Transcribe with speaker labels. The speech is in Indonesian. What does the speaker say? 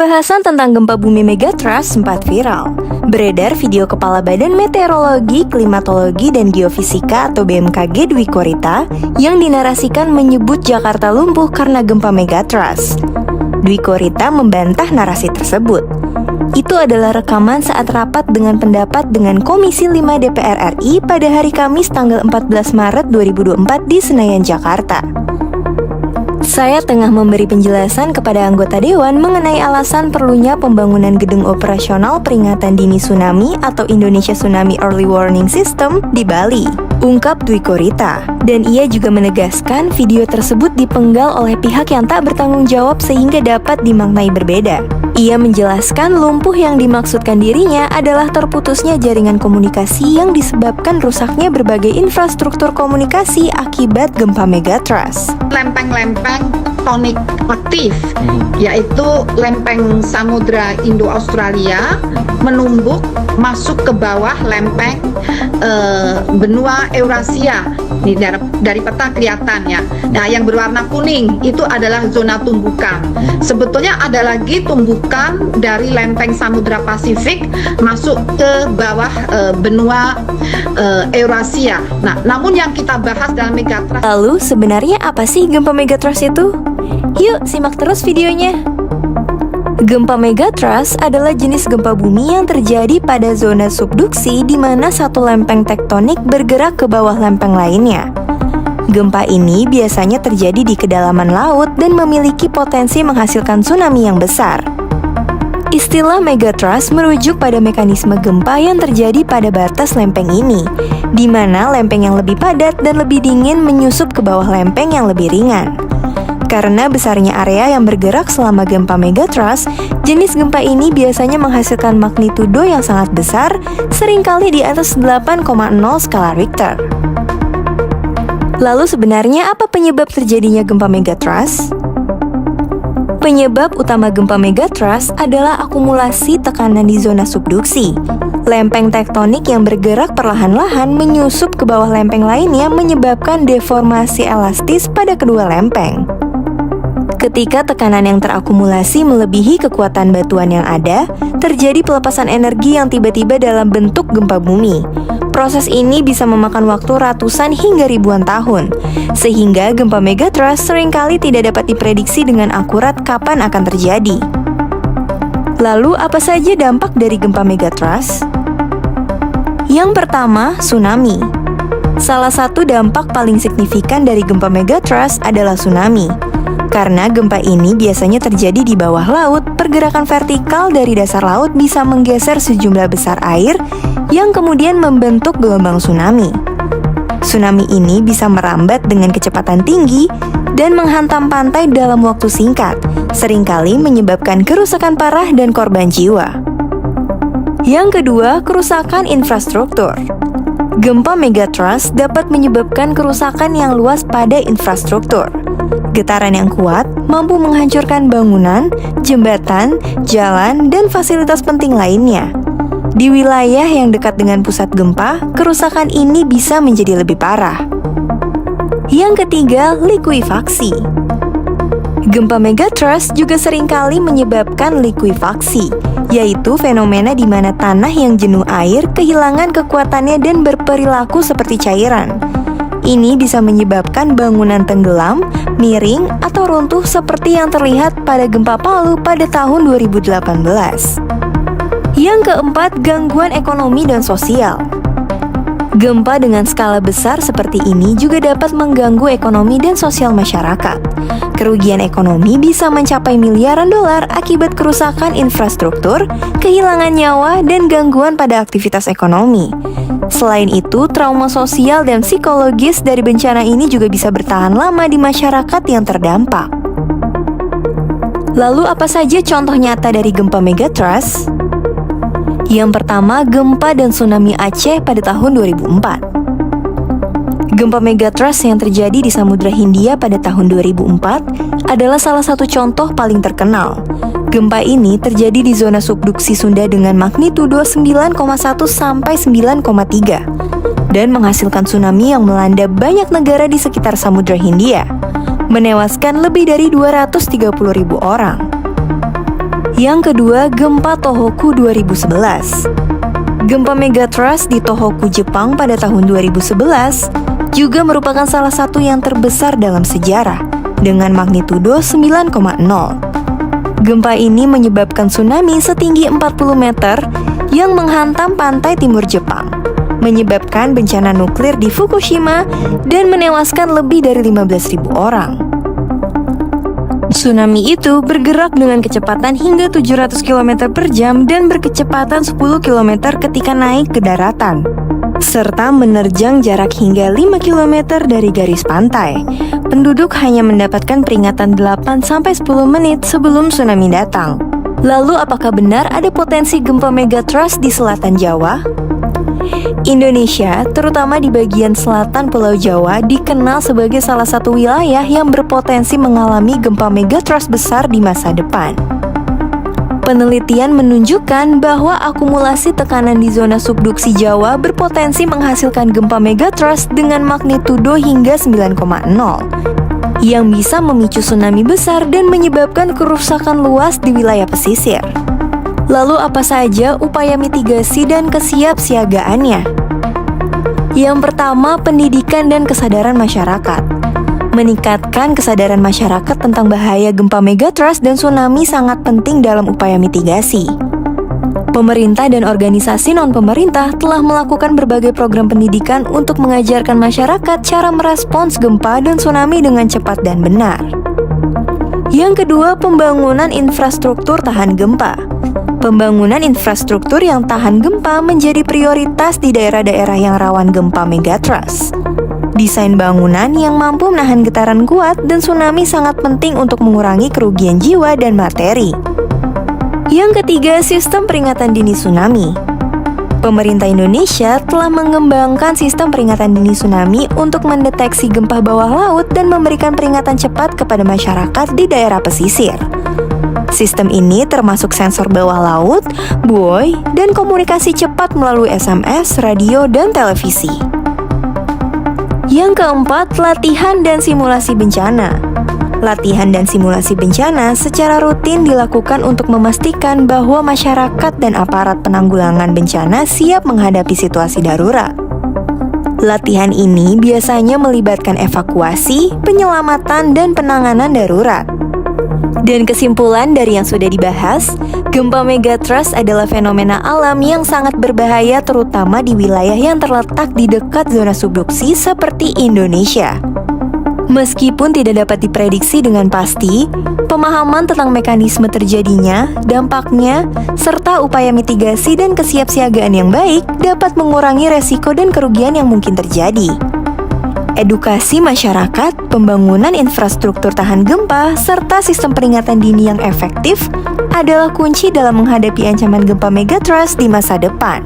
Speaker 1: Pembahasan tentang gempa bumi megatrust sempat viral. Beredar video Kepala Badan Meteorologi, Klimatologi, dan Geofisika atau BMKG Dwi Korita yang dinarasikan menyebut Jakarta lumpuh karena gempa megatrust. Dwi Korita membantah narasi tersebut. Itu adalah rekaman saat rapat dengan pendapat dengan Komisi 5 DPR RI pada hari Kamis tanggal 14 Maret 2024 di Senayan, Jakarta. Saya tengah memberi penjelasan kepada anggota Dewan mengenai alasan perlunya pembangunan gedung operasional peringatan dini tsunami atau Indonesia Tsunami Early Warning System di Bali, ungkap Dwi Korita. Dan ia juga menegaskan video tersebut dipenggal oleh pihak yang tak bertanggung jawab sehingga dapat dimaknai berbeda. Ia menjelaskan lumpuh yang dimaksudkan dirinya adalah terputusnya jaringan komunikasi yang disebabkan rusaknya berbagai infrastruktur komunikasi akibat gempa megatrust.
Speaker 2: Lempeng-lempeng tektonik aktif, yaitu lempeng Samudra Indo-Australia menumbuk masuk ke bawah lempeng benua Eurasia. Ini dari peta kelihatan ya. Nah, yang berwarna kuning itu adalah zona tumbukan. Sebetulnya ada lagi tumbukan dari lempeng Samudra Pasifik masuk ke bawah benua Eurasia. Nah, namun yang kita bahas dalam megatrust.
Speaker 1: Lalu sebenarnya apa sih gempa megatrust itu? Yuk simak terus videonya. Gempa megatrust adalah jenis gempa bumi yang terjadi pada zona subduksi di mana satu lempeng tektonik bergerak ke bawah lempeng lainnya. Gempa ini biasanya terjadi di kedalaman laut dan memiliki potensi menghasilkan tsunami yang besar. Istilah megatrust merujuk pada mekanisme gempa yang terjadi pada batas lempeng ini, di mana lempeng yang lebih padat dan lebih dingin menyusup ke bawah lempeng yang lebih ringan. Karena besarnya area yang bergerak selama gempa megatrust, jenis gempa ini biasanya menghasilkan magnitudo yang sangat besar, seringkali di atas 8,0 skala Richter. Lalu sebenarnya apa penyebab terjadinya gempa megatrust? Penyebab utama gempa megatrust adalah akumulasi tekanan di zona subduksi. Lempeng tektonik yang bergerak perlahan-lahan menyusup ke bawah lempeng lainnya menyebabkan deformasi elastis pada kedua lempeng. Ketika tekanan yang terakumulasi melebihi kekuatan batuan yang ada, terjadi pelepasan energi yang tiba-tiba dalam bentuk gempa bumi. Proses ini bisa memakan waktu ratusan hingga ribuan tahun, sehingga gempa megatrust seringkali tidak dapat diprediksi dengan akurat kapan akan terjadi. Lalu apa saja dampak dari gempa megatrust? Yang pertama, tsunami. Salah satu dampak paling signifikan dari gempa megatrust adalah tsunami. Karena gempa ini biasanya terjadi di bawah laut, pergerakan vertikal dari dasar laut bisa menggeser sejumlah besar air yang kemudian membentuk gelombang tsunami. Tsunami ini bisa merambat dengan kecepatan tinggi dan menghantam pantai dalam waktu singkat, seringkali menyebabkan kerusakan parah dan korban jiwa. Yang kedua, kerusakan infrastruktur. Gempa megatrust dapat menyebabkan kerusakan yang luas pada infrastruktur. Getaran yang kuat mampu menghancurkan bangunan, jembatan, jalan, dan fasilitas penting lainnya. Di wilayah yang dekat dengan pusat gempa, kerusakan ini bisa menjadi lebih parah. Yang ketiga, likuifaksi. Gempa megatrust juga seringkali menyebabkan likuifaksi, yaitu fenomena di mana tanah yang jenuh air kehilangan kekuatannya dan berperilaku seperti cairan. Ini bisa menyebabkan bangunan tenggelam, miring, atau runtuh seperti yang terlihat pada gempa Palu pada tahun 2018. Yang keempat, gangguan ekonomi dan sosial. Gempa dengan skala besar seperti ini juga dapat mengganggu ekonomi dan sosial masyarakat. Kerugian ekonomi bisa mencapai miliaran dolar akibat kerusakan infrastruktur, kehilangan nyawa, dan gangguan pada aktivitas ekonomi. Selain itu, trauma sosial dan psikologis dari bencana ini juga bisa bertahan lama di masyarakat yang terdampak. Lalu apa saja contoh nyata dari gempa megatrust? Yang pertama, gempa dan tsunami Aceh pada tahun 2004. Gempa megatrust yang terjadi di Samudra Hindia pada tahun 2004 adalah salah satu contoh paling terkenal. Gempa ini terjadi di zona subduksi Sunda dengan magnitudo 9,1 sampai 9,3 dan menghasilkan tsunami yang melanda banyak negara di sekitar Samudra Hindia, menewaskan lebih dari 230.000 orang. Yang kedua, gempa Tohoku 2011. Gempa megatrust di Tohoku, Jepang pada tahun 2011 juga merupakan salah satu yang terbesar dalam sejarah dengan magnitudo 9,0. Gempa ini menyebabkan tsunami setinggi 40 meter yang menghantam pantai timur Jepang, menyebabkan bencana nuklir di Fukushima dan menewaskan lebih dari 15.000 orang. Tsunami itu bergerak dengan kecepatan hingga 700 km per jam dan berkecepatan 10 km ketika naik ke daratan, serta menerjang jarak hingga 5 km dari garis pantai. Penduduk hanya mendapatkan peringatan 8-10 menit sebelum tsunami datang. Lalu apakah benar ada potensi gempa megatrust di selatan Jawa? Indonesia, terutama di bagian selatan Pulau Jawa, dikenal sebagai salah satu wilayah yang berpotensi mengalami gempa megatrust besar di masa depan. Penelitian menunjukkan bahwa akumulasi tekanan di zona subduksi Jawa berpotensi menghasilkan gempa megatrust dengan magnitudo hingga 9,0 yang bisa memicu tsunami besar dan menyebabkan kerusakan luas di wilayah pesisir. Lalu apa saja upaya mitigasi dan kesiapsiagaannya? Yang pertama, pendidikan dan kesadaran masyarakat. Meningkatkan kesadaran masyarakat tentang bahaya gempa megatrust dan tsunami sangat penting dalam upaya mitigasi. Pemerintah dan organisasi non-pemerintah telah melakukan berbagai program pendidikan untuk mengajarkan masyarakat cara merespons gempa dan tsunami dengan cepat dan benar. Yang kedua, pembangunan infrastruktur tahan gempa. Pembangunan infrastruktur yang tahan gempa menjadi prioritas di daerah-daerah yang rawan gempa megatrust. Desain bangunan yang mampu menahan getaran kuat dan tsunami sangat penting untuk mengurangi kerugian jiwa dan materi. Yang ketiga, sistem peringatan dini tsunami. Pemerintah Indonesia telah mengembangkan sistem peringatan dini tsunami untuk mendeteksi gempa bawah laut dan memberikan peringatan cepat kepada masyarakat di daerah pesisir. Sistem ini termasuk sensor bawah laut, buoy, dan komunikasi cepat melalui SMS, radio, dan televisi. Yang keempat, latihan dan simulasi bencana. Latihan dan simulasi bencana secara rutin dilakukan untuk memastikan bahwa masyarakat dan aparat penanggulangan bencana siap menghadapi situasi darurat. Latihan ini biasanya melibatkan evakuasi, penyelamatan, dan penanganan darurat. Dan kesimpulan dari yang sudah dibahas, gempa megatrust adalah fenomena alam yang sangat berbahaya terutama di wilayah yang terletak di dekat zona subduksi seperti Indonesia. Meskipun tidak dapat diprediksi dengan pasti, pemahaman tentang mekanisme terjadinya, dampaknya, serta upaya mitigasi dan kesiapsiagaan yang baik dapat mengurangi resiko dan kerugian yang mungkin terjadi. Edukasi masyarakat, pembangunan infrastruktur tahan gempa, serta sistem peringatan dini yang efektif adalah kunci dalam menghadapi ancaman gempa megatrust di masa depan.